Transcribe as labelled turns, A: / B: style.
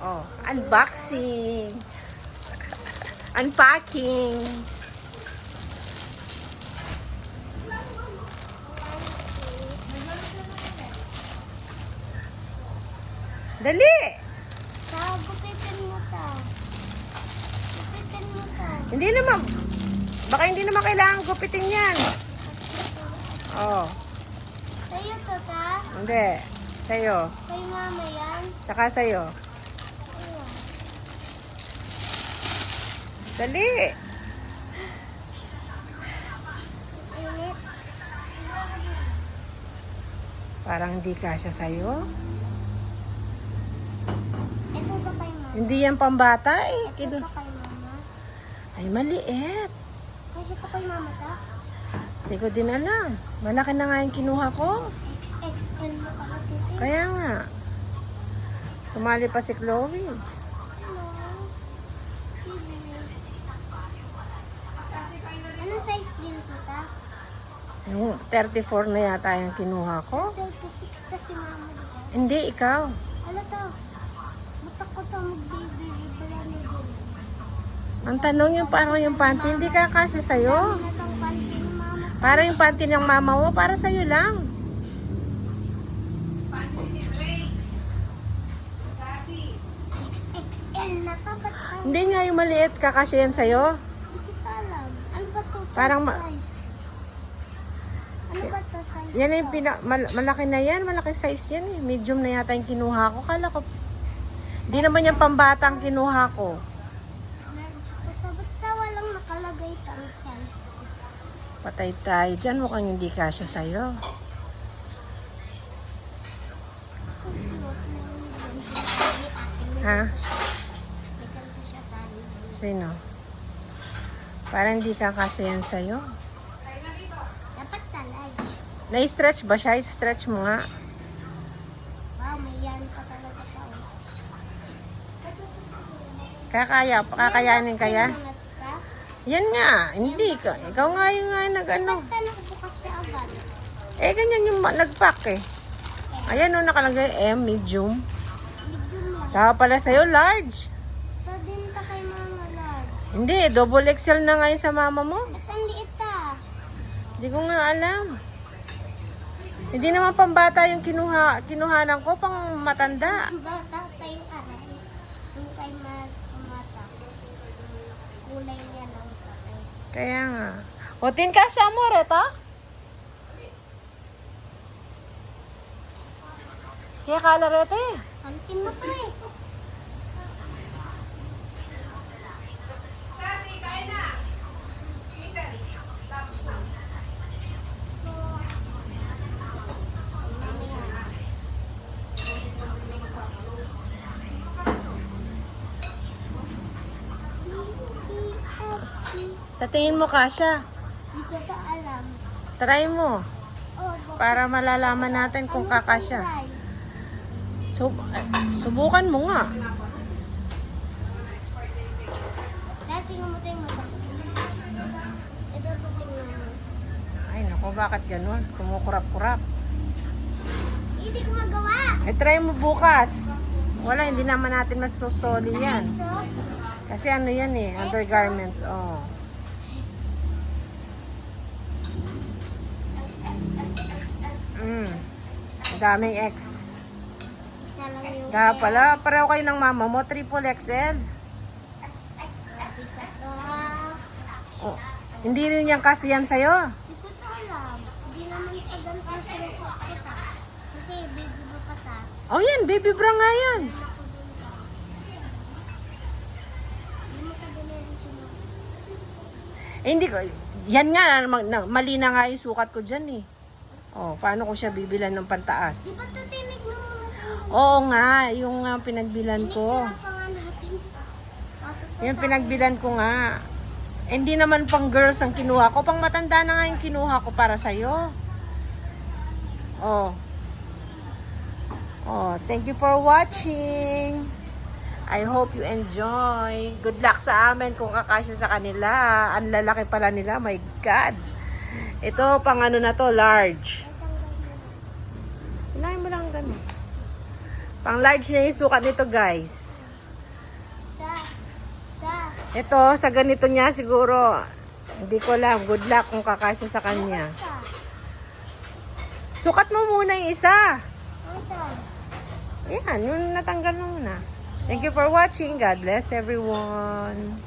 A: Oh, unboxing. Unpacking. Dali!
B: Gupitin mo ta. Gupitin mo ta.
A: Hindi naman. Baka hindi naman kailangan gupitin yan. Oh,
B: Sa'yo to ta?
A: hindi. Sa'yo.
B: Kay mama yan?
A: Tsaka sa'yo.
B: Ayun.
A: Dali!
B: Init.
A: Parang hindi kasya sa'yo.
B: Ito to kay mama.
A: Hindi yan pambata eh.
B: Ito to kay mama.
A: Ay, maliit.
B: Kasi ito kay mama ta?
A: Hindi ko din alam. Malaki na nga yung kinuha ko.
B: XXL na pala titi.
A: Kaya nga. Sumali pa si Chloe.
B: Hello. Ano size din to ta?
A: Yung 34 na yata yung kinuha ko.
B: 36 ta si mama diba?
A: Hindi, ikaw.
B: Ano to? Matakot to mag-baby. Wala na din.
A: Ang tanong yung parang yung panty, hindi ka kasi sa'yo.
B: Ano tong panty ni mama?
A: Para yung panty ng mama mo, para sa'yo lang.
B: XXL na to. Ba't tayo?
A: Hindi nga yung maliit, kakasya yan sa'yo.
B: Hindi kita alam. Ano ba to?
A: Parang
B: size? Ano ba to size?
A: Yan yung
B: to?
A: malaki na yan, malaki size yan eh. Medium na yata yung kinuha ko. Kala ko, hindi naman yung pambatang kinuha ko.
B: Basta walang nakalagay tang size.
A: Patay tayo dyan, mukhang hindi kasya sa'yo. Ha? Sino? Parang hindi kakasya yan sa'yo.
B: Dapat talag.
A: Na-stretch ba siya? I-stretch mo nga.
B: Wow, may yan pa talaga tao.
A: Kakayanin kaya? Yan nga, hindi ka. Ikaw nga yung nga nag-ano.
B: Basta nakabukas siya agad.
A: Eh, ganyan yung nag-pack eh. Ayan o, nakalagay M, medium.
B: Medium lang.
A: Tama pala sa'yo, large.
B: Ito din ta kay mama lad.
A: Hindi, double XL na nga yung sa mama mo.
B: Ba't ang liit ta?
A: Hindi ko nga alam. Hindi naman pambata yung kinuhanan ko, pang matanda.
B: Ang bata tayong aray. Yung kay mata. Kulay niya lang patay.
A: Kaya nga. O, tin kasya mo, Reta? Siya kala, Reta eh.
B: Antin mo to eh.
A: Sa tingin mo, kasya.
B: Hindi ko to alam.
A: Try mo.
B: Oh,
A: Para malalaman natin kung kakasya. Subukan mo nga.
B: Dati nga mo tayong mata. Ito to tingnan mo.
A: Ay, naku, bakit ganun? Kumukurap-kurap.
B: Hindi ko magawa.
A: Eh, try mo bukas. Wala, hindi naman natin masusoli yan.
B: So,
A: Kasi ano yan eh, undergarments. Oh. Daming X.
B: isa lang yung
A: Kaya pala, pareho kayo ng mama mo, triple XL.
B: Hindi ko to ha.
A: Oh. Hindi rin yan kasi yan sa'yo.
B: Hindi ko to alam. Hindi naman ito ganito sinusuot kita. Kasi baby mo pa ta.
A: Oh yan, baby bra nga yan.
B: Hindi mo ka din sinusuot.
A: Eh, hindi ko, yan nga, mali na nga yung sukat ko dyan eh. Oh, paano ko siya bibilan ng pantaas?
B: Di ba ito tinig mo mga
A: Oo nga, yung pinagbilan ko.
B: pa nga natin. Pasok to
A: Yung
B: sa
A: pinagbilan ko nga. Eh, hindi naman pang girls ang kinuha ko. Pang matanda na nga yung kinuha ko para sa'yo. Oh. Oh, thank you for watching. I hope you enjoy. Good luck sa amin kung kakasya sa kanila. Ang lalaki pala nila. My God. Ito, pang ano na to, large. Hilahin mo lang ganun. Pang large na yung sukat nito, guys. Ito, sa ganito niya siguro, hindi ko alam. Good luck kung kakasya sa kanya.
B: Basta.
A: Sukat mo muna yung isa.
B: Ito.
A: Yan, yung natanggal mo muna. Thank you for watching. God bless everyone.